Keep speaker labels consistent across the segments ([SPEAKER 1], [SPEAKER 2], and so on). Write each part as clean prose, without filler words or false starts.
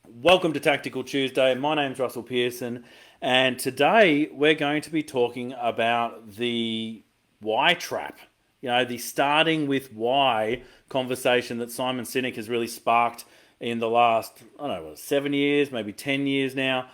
[SPEAKER 1] Welcome to Tactical Tuesday. My name's Russell Pearson, and today we're going to be talking about the why trap. The starting with why conversation that Simon Sinek has really sparked in the last, I don't know, 7 years, maybe 10 years now.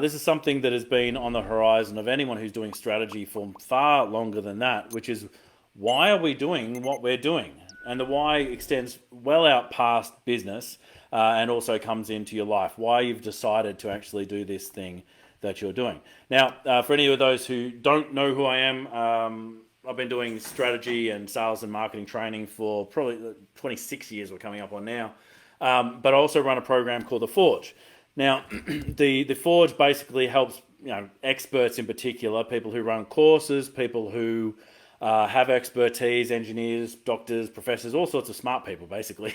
[SPEAKER 1] This is something that has been on the horizon of anyone who's doing strategy for far longer than that, which is why are we doing what we're doing? And the why extends well out past business and also comes into your life. Why you've decided to actually do this thing that you're doing. Now, for any of those who don't know who I am, I've been doing strategy and sales and marketing training for probably 26 years we're coming up on now. But I also run a program called The Forge. Now, the Forge basically helps experts in particular, people who run courses, people who have expertise, engineers, doctors, professors, all sorts of smart people, basically,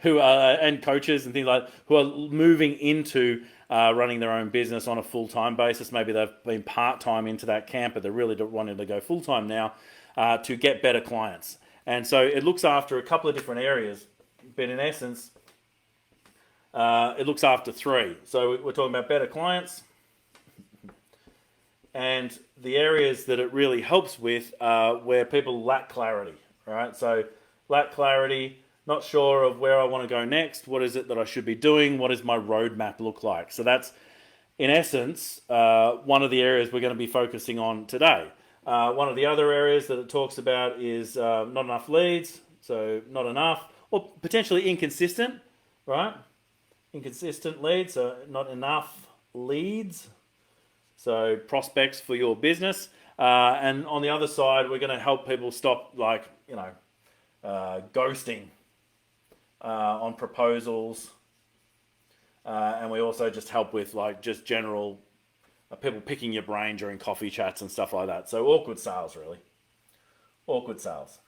[SPEAKER 1] who are and coaches and things like that, who are moving into running their own business on a full time basis. Maybe they've been part time into that camp, but they're really wanting to go full time now to get better clients. And so it looks after a couple of different areas, but in essence, it looks after three. So we're talking about better clients, and the areas that it really helps with are where people lack clarity, right? So lack clarity, not sure of where I want to go next. What is it that I should be doing? What does my roadmap look like? So that's, in essence, one of the areas we're going to be focusing on today. One of the other areas that it talks about is not enough leads, so not enough, or potentially inconsistent, right? Inconsistent leads, so not ghenough leads. So prospects for your business, and on the other side, we're going to help people stop ghosting on proposals, and we also just help with just general people picking your brain during coffee chats and stuff like that. So awkward sales, really, awkward sales.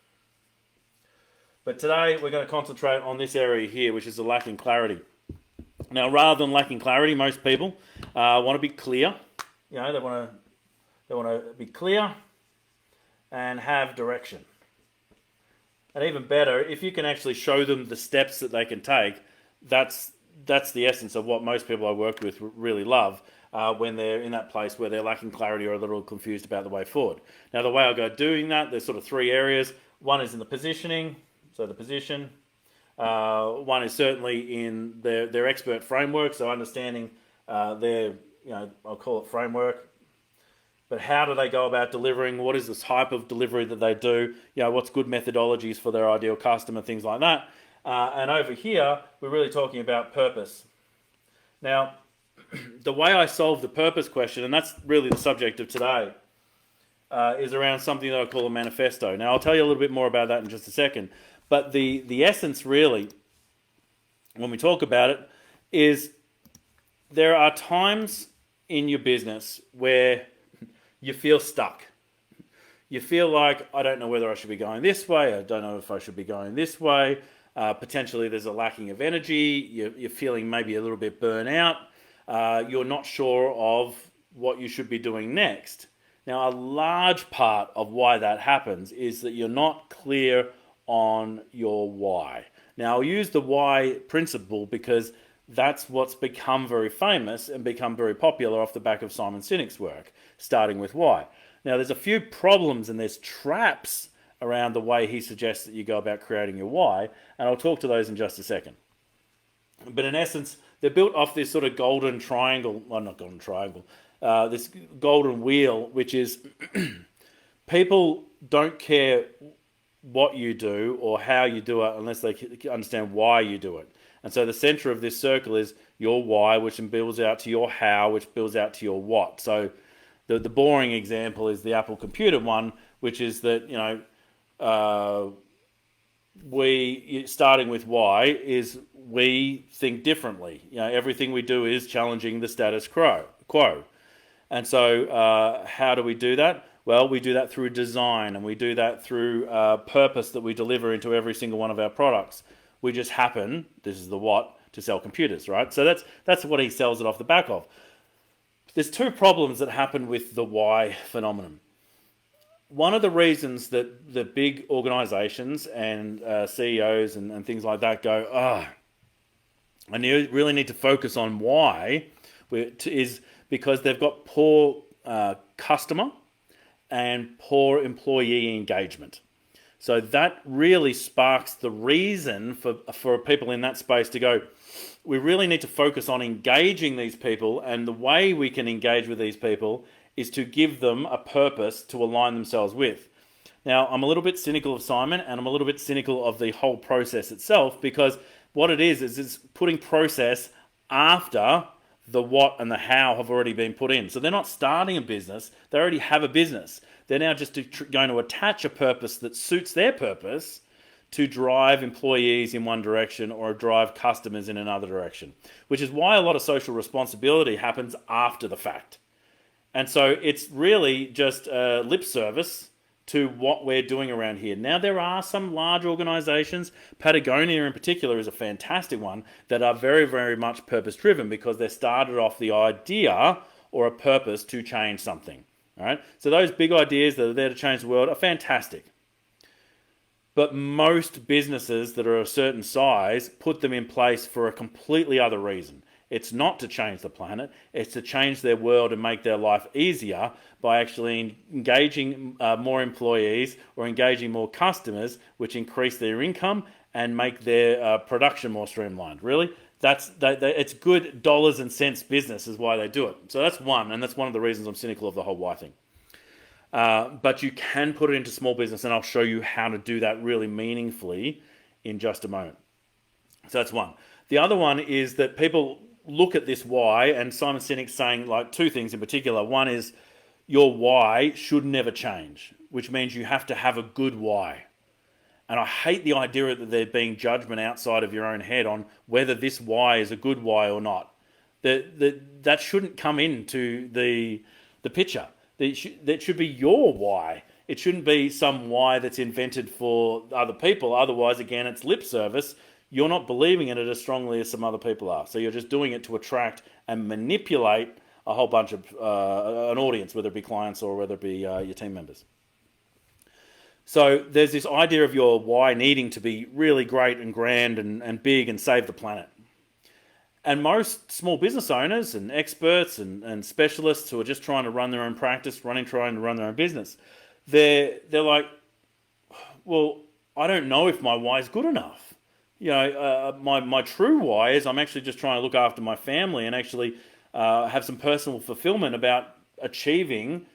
[SPEAKER 1] But today we're going to concentrate on this area here, which is the lack in clarity. Now, rather than lacking clarity, most people want to be clear. They want to be clear and have direction. And even better, if you can actually show them the steps that they can take, that's the essence of what most people I work with really love when they're in that place where they're lacking clarity or a little confused about the way forward. Now, the way I go doing that, there's sort of three areas. One is in the positioning, so the position. One is certainly in their expert framework, so understanding their I'll call it framework. But how do they go about delivering? What is the type of delivery that they do? What's good methodologies for their ideal customer, things like that. And over here, we're really talking about purpose. Now, the way I solve the purpose question, and that's really the subject of today, is around something that I call a manifesto. Now, I'll tell you a little bit more about that in just a second. But the essence really, when we talk about it, is there are times in your business where you feel stuck. You feel like, I don't know whether I should be going this way, I don't know if I should be going this way. Potentially there's a lacking of energy, you're feeling maybe a little bit burnt out, you're not sure of what you should be doing next. Now, a large part of why that happens is that you're not clear on your why. Now, I'll use the why principle because that's what's become very famous and become very popular off the back of Simon Sinek's work, starting with why. Now, there's a few problems and there's traps around the way he suggests that you go about creating your why, and I'll talk to those in just a second. But in essence, they're built off this sort of golden triangle, well, not golden triangle, this golden wheel, which is people don't care what you do or how you do it unless they understand why you do it. And so the center of this circle is your why, which builds out to your how, which builds out to your what. So the boring example is the Apple computer one, which is that, we, starting with why, is we think differently. Everything we do is challenging the status quo. And so how do we do that? Well, we do that through design, and we do that through purpose that we deliver into every single one of our products. We just happen, this is the what, to sell computers, right? So that's what he sells it off the back of. There's two problems that happen with the why phenomenon. One of the reasons that the big organizations and CEOs and things like that go, and you really need to focus on why, is because they've got poor customer and poor employee engagement. So that really sparks the reason for people in that space to go, we really need to focus on engaging these people, and the way we can engage with these people is to give them a purpose to align themselves with. Now, I'm a little bit cynical of Simon, and I'm a little bit cynical of the whole process itself, because what it is it's putting process after the what and the how have already been put in. So they're not starting a business, they already have a business. They're now just going to attach a purpose that suits their purpose to drive employees in one direction or drive customers in another direction, which is why a lot of social responsibility happens after the fact. And so it's really just lip service to what we're doing around here. Now, there are some large organizations, Patagonia in particular is a fantastic one, that are very, very much purpose-driven because they started off the idea or a purpose to change something. All right? So those big ideas that are there to change the world are fantastic. But most businesses that are a certain size put them in place for a completely other reason. It's not to change the planet, it's to change their world and make their life easier by actually engaging more employees or engaging more customers, which increase their income and make their production more streamlined. Really, it's good dollars and cents business is why they do it. So that's one, and that's one of the reasons I'm cynical of the whole why thing. But you can put it into small business, and I'll show you how to do that really meaningfully in just a moment. So that's one. The other one is that people look at this why, and Simon Sinek's saying like two things in particular. One is your why should never change, which means you have to have a good why. And I hate the idea that there being judgment outside of your own head on whether this why is a good why or not. That shouldn't come into the picture. That should be your why. It shouldn't be some why that's invented for other people. Otherwise, again, it's lip service. You're not believing in it as strongly as some other people are. So you're just doing it to attract and manipulate a whole bunch of an audience, whether it be clients or whether it be your team members. So there's this idea of your why needing to be really great and grand and big and save the planet. And most small business owners and experts and specialists who are just trying to run their own practice, trying to run their own business, they're like, well, I don't know if my why is good enough. My true why is I'm actually just trying to look after my family and actually have some personal fulfillment about achieving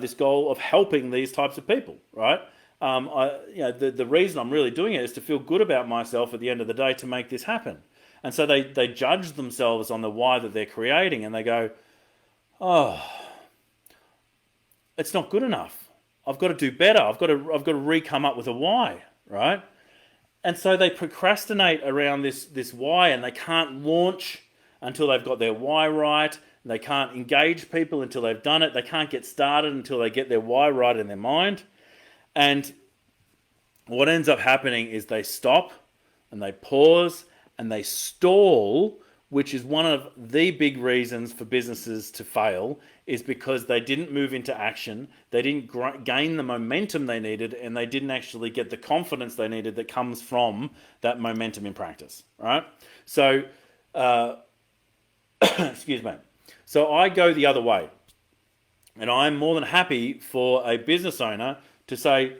[SPEAKER 1] this goal of helping these types of people, right? The reason I'm really doing it is to feel good about myself at the end of the day to make this happen. And so they judge themselves on the why that they're creating, and they go, oh, it's not good enough. I've got to do better. I've got to re-come up with a why, right? And so they procrastinate around this why, and they can't launch until they've got their why right. They can't engage people until they've done it. They can't get started until they get their why right in their mind. And what ends up happening is they stop and they pause and they stall, which is one of the big reasons for businesses to fail, is because they didn't move into action, they didn't gain the momentum they needed, and they didn't actually get the confidence they needed that comes from that momentum in practice, right? So, excuse me. So I go the other way, and I'm more than happy for a business owner to say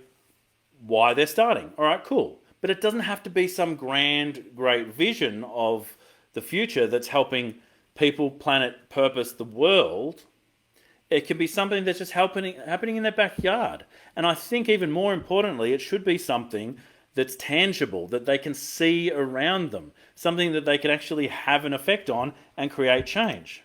[SPEAKER 1] why they're starting. All right, cool. But it doesn't have to be some grand, great vision of the future that's helping people, planet, purpose, the world. It can be something that's just happening in their backyard. And I think even more importantly, it should be something that's tangible, that they can see around them, something that they can actually have an effect on and create change.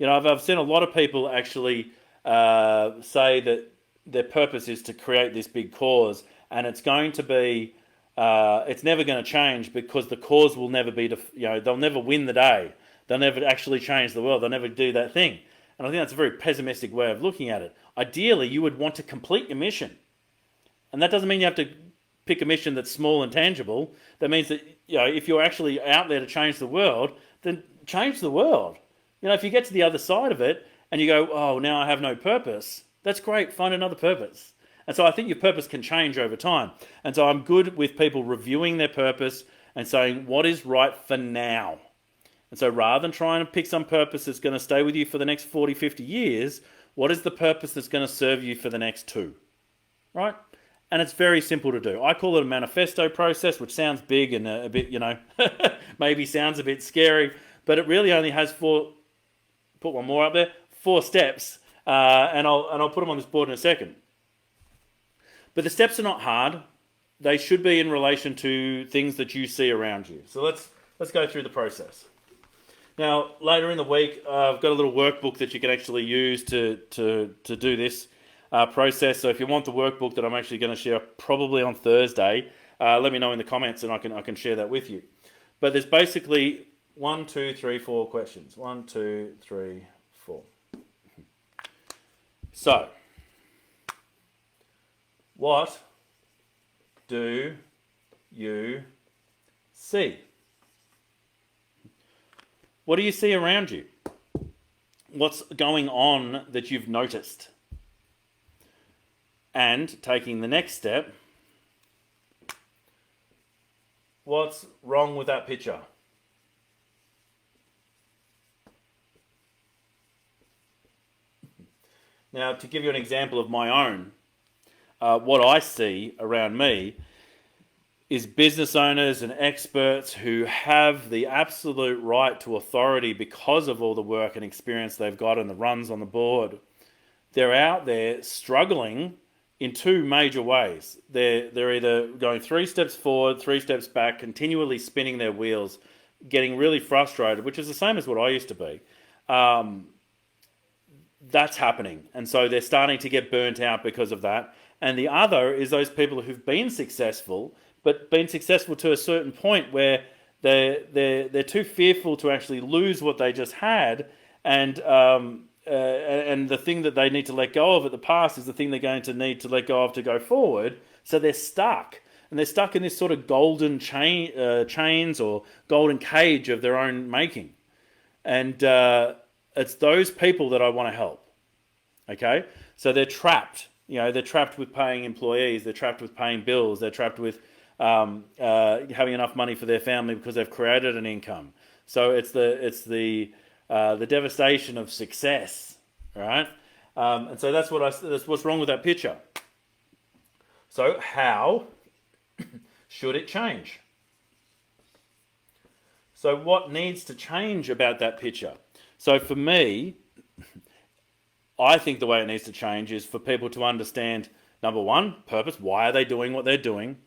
[SPEAKER 1] I've seen a lot of people actually say that their purpose is to create this big cause, and it's going to be, it's never going to change because the cause will never be, they'll never win the day. They'll never actually change the world. They'll never do that thing. And I think that's a very pessimistic way of looking at it. Ideally, you would want to complete your mission. And that doesn't mean you have to pick a mission that's small and tangible. That means that, if you're actually out there to change the world, then change the world. If you get to the other side of it and you go, oh, now I have no purpose, that's great. Find another purpose. And so I think your purpose can change over time. And so I'm good with people reviewing their purpose and saying, what is right for now? And so rather than trying to pick some purpose that's going to stay with you for the next 40, 50 years, what is the purpose that's going to serve you for the next 2? Right? And it's very simple to do. I call it a manifesto process, which sounds big and a bit, maybe sounds a bit scary, but it really only has 4, put one more up there, 4 steps, and I'll put them on this board in a second. But the steps are not hard. They should be in relation to things that you see around you. So let's go through the process. Now, later in the week, I've got a little workbook that you can actually use to do this process. So if you want the workbook that I'm actually going to share probably on Thursday, let me know in the comments and I can share that with you. But there's basically 1, 2, 3, 4 questions. 1, 2, 3, 4. So, what do you see? What do you see around you? What's going on that you've noticed? And taking the next step, what's wrong with that picture? Now, to give you an example of my own, what I see around me is business owners and experts who have the absolute right to authority because of all the work and experience they've got and the runs on the board. They're out there struggling in 2 major ways. They're either going 3 steps forward, 3 steps back, continually spinning their wheels, getting really frustrated, which is the same as what I used to be. That's happening. And so they're starting to get burnt out because of that. And the other is those people who've been successful, but been successful to a certain point where they're too fearful to actually lose what they just had, and the thing that they need to let go of at the past is the thing they're going to need to let go of to go forward. So they're stuck, and they're stuck in this sort of golden chains or golden cage of their own making, and it's those people that I want to help. Okay, so they're trapped. They're trapped with paying employees. They're trapped with paying bills. They're trapped with having enough money for their family because they've created an income. So it's the devastation of success, right? And so that's what's wrong with that picture. So how should it change? So what needs to change about that picture? So for me, I think the way it needs to change is for people to understand, number 1, purpose. Why are they doing what they're doing?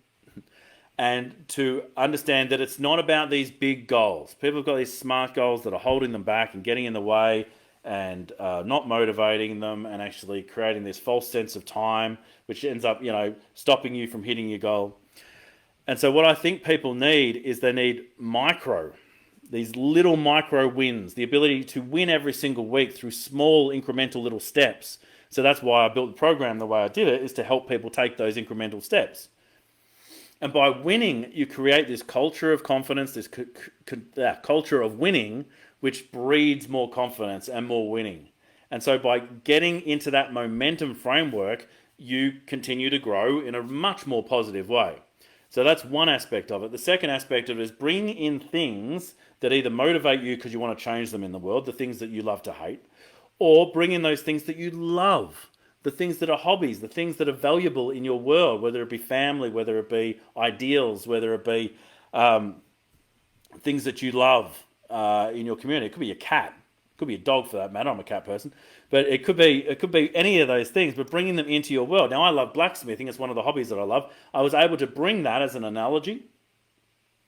[SPEAKER 1] And to understand that it's not about these big goals. People have got these smart goals that are holding them back and getting in the way and not motivating them and actually creating this false sense of time, which ends up, stopping you from hitting your goal. And so what I think people need is they need these little micro wins, the ability to win every single week through small incremental little steps. So that's why I built the program the way I did it, is to help people take those incremental steps. And by winning, you create this culture of confidence, this culture of winning, which breeds more confidence and more winning. And so by getting into that momentum framework, you continue to grow in a much more positive way. So that's one aspect of it. The second aspect of it is bring in things that either motivate you because you want to change them in the world, the things that you love to hate, or bring in those things that you love, the things that are hobbies, the things that are valuable in your world, whether it be family, whether it be ideals, whether it be things that you love in your community. It could be a cat, it could be a dog for that matter. I'm a cat person, but it could be any of those things. But bringing them into your world. Now, I love blacksmithing; it's one of the hobbies that I love. I was able to bring that as an analogy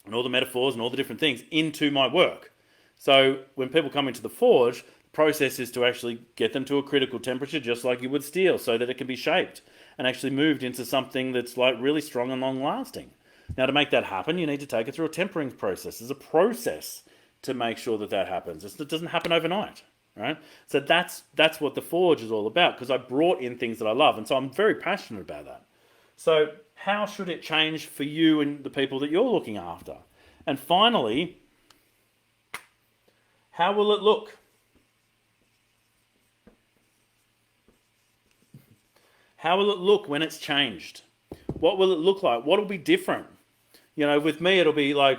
[SPEAKER 1] and all the metaphors and all the different things into my work. So when people come into the forge, the process is to actually get them to a critical temperature, just like you would steel, so that it can be shaped and actually moved into something that's like really strong and long lasting. Now, to make that happen, you need to take it through a tempering process. There's a process to make sure that happens. It doesn't happen overnight, right? So that's what the forge is all about, because I brought in things that I love, and so I'm very passionate about that. So how should it change for you and the people that you're looking after? And finally, how will it look? How will it look when it's changed? What will it look like? What will be different? You know, with me, it'll be like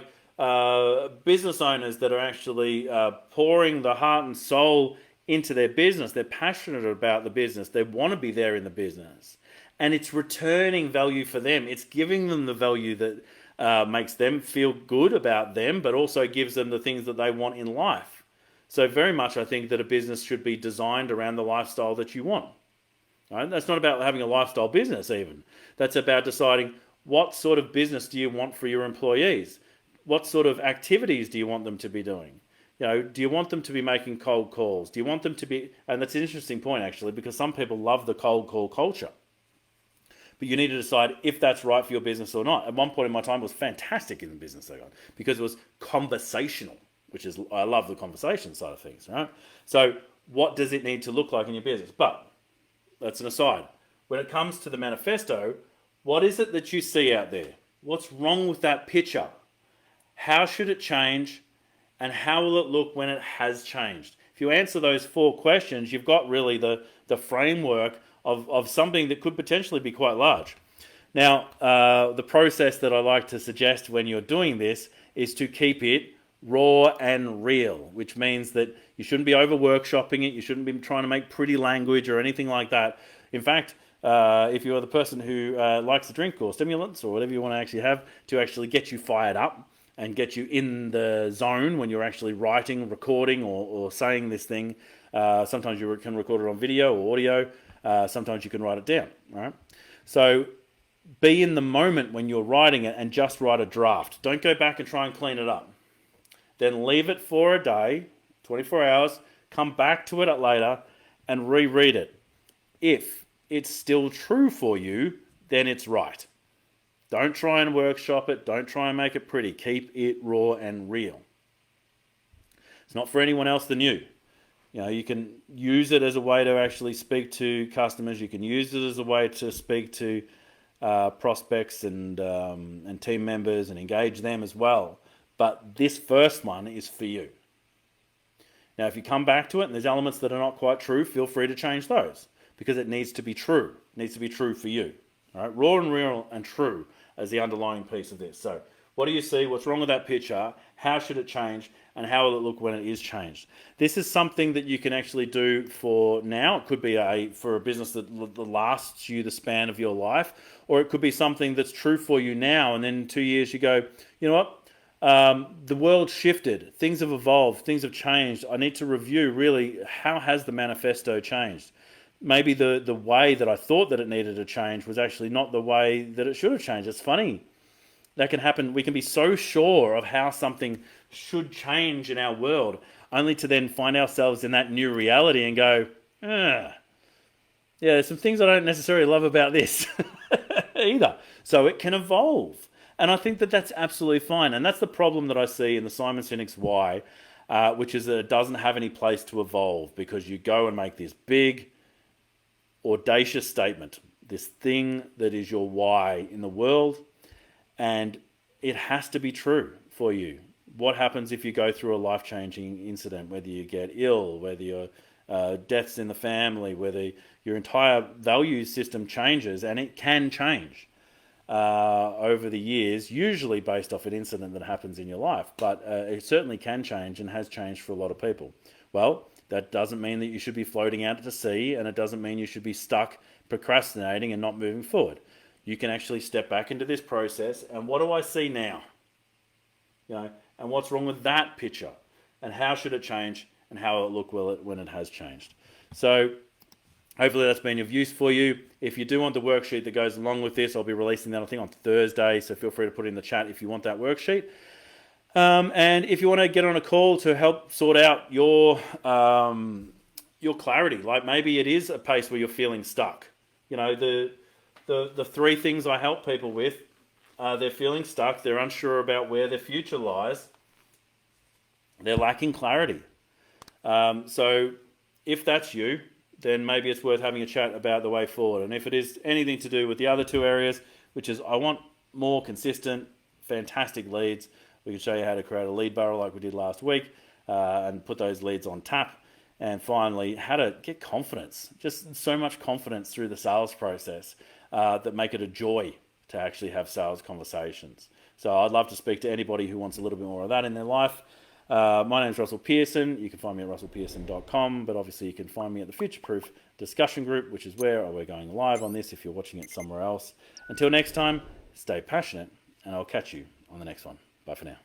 [SPEAKER 1] business owners that are actually pouring the heart and soul into their business. They're passionate about the business. They want to be there in the business. And it's returning value for them. It's giving them the value that makes them feel good about them, but also gives them the things that they want in life. So very much I think that a business should be designed around the lifestyle that you want. Right? That's not about having a lifestyle business even. That's about deciding what sort of business do you want for your employees? What sort of activities do you want them to be doing? You know, do you want them to be making cold calls? Do you want them to be, and that's an interesting point actually, because some people love the cold call culture. But you need to decide if that's right for your business or not. At one point in my time, it was fantastic in the business I got because it was conversational, which is, I love the conversation side of things, right? So what does it need to look like in your business? But that's an aside. When it comes to the manifesto, what is it that you see out there? What's wrong with that picture? How should it change? And how will it look when it has changed? If you answer those 4 questions, you've got really the framework of something that could potentially be quite large. Now, the process that I like to suggest when you're doing this is to keep it raw and real, which means that you shouldn't be over workshopping it. You shouldn't be trying to make pretty language or anything like that. In fact, if you're the person who likes to drink or stimulants or whatever you want to actually have to actually get you fired up and get you in the zone when you're actually writing, recording, or saying this thing. Sometimes you can record it on video or audio. Sometimes you can write it down. Right? So be in the moment when you're writing it and just write a draft. Don't go back and try and clean it up. Then leave it for a day, 24 hours, come back to it later and reread it. If it's still true for you, then it's right. Don't try and workshop it. Don't try and make it pretty. Keep it raw and real. It's not for anyone else than you. You know, you can use it as a way to actually speak to customers. You can use it as a way to speak to prospects and team members and engage them as well. But this first one is for you. Now, if you come back to it and there's elements that are not quite true, feel free to change those because it needs to be true. It needs to be true for you. All right? Raw and real and true as the underlying piece of this. So what do you see? What's wrong with that picture? How should it change? And how will it look when it is changed? This is something that you can actually do for now. It could be for a business that lasts you the span of your life, or it could be something that's true for you now. And then in 2 years you go, you know what? The world shifted. Things have evolved. Things have changed. I need to review really how has the manifesto changed? Maybe the way that I thought that it needed to change was actually not the way that it should have changed. It's funny. That can happen. We can be so sure of how something should change in our world, only to then find ourselves in that new reality and go, yeah, there's some things I don't necessarily love about this either. So it can evolve. And I think that that's absolutely fine. And that's the problem that I see in the Simon Sinek's Why, which is that it doesn't have any place to evolve because you go and make this big, audacious statement, this thing that is your why in the world, and it has to be true for you. What happens if you go through a life-changing incident, whether you get ill, whether you're deaths in the family, whether your entire value system changes, and it can change over the years, usually based off an incident that happens in your life, but it certainly can change and has changed for a lot of people. Well, that doesn't mean that you should be floating out to sea, and it doesn't mean you should be stuck procrastinating and not moving forward. You can actually step back into this process, and what do I see now? You know, and what's wrong with that picture? And how should it change? And how will it look when it has changed? So hopefully that's been of use for you. If you do want the worksheet that goes along with this, I'll be releasing that, I think, on Thursday. So feel free to put it in the chat if you want that worksheet. And if you want to get on a call to help sort out your clarity, like maybe it is a pace where you're feeling stuck. You know, the 3 things I help people with, they're feeling stuck, they're unsure about where their future lies, they're lacking clarity. So if that's you, then maybe it's worth having a chat about the way forward. And if it is anything to do with the other 2 areas, which is I want more consistent, fantastic leads, we can show you how to create a lead barrel like we did last week and put those leads on tap. And finally, how to get confidence, just so much confidence through the sales process that make it a joy to actually have sales conversations. So I'd love to speak to anybody who wants a little bit more of that in their life. My name's Russell Pearson. You can find me at russellpearson.com, but obviously you can find me at the Future Proof discussion group, which is where we're going live on this if you're watching it somewhere else. Until next time, stay passionate, and I'll catch you on the next one. Bye for now.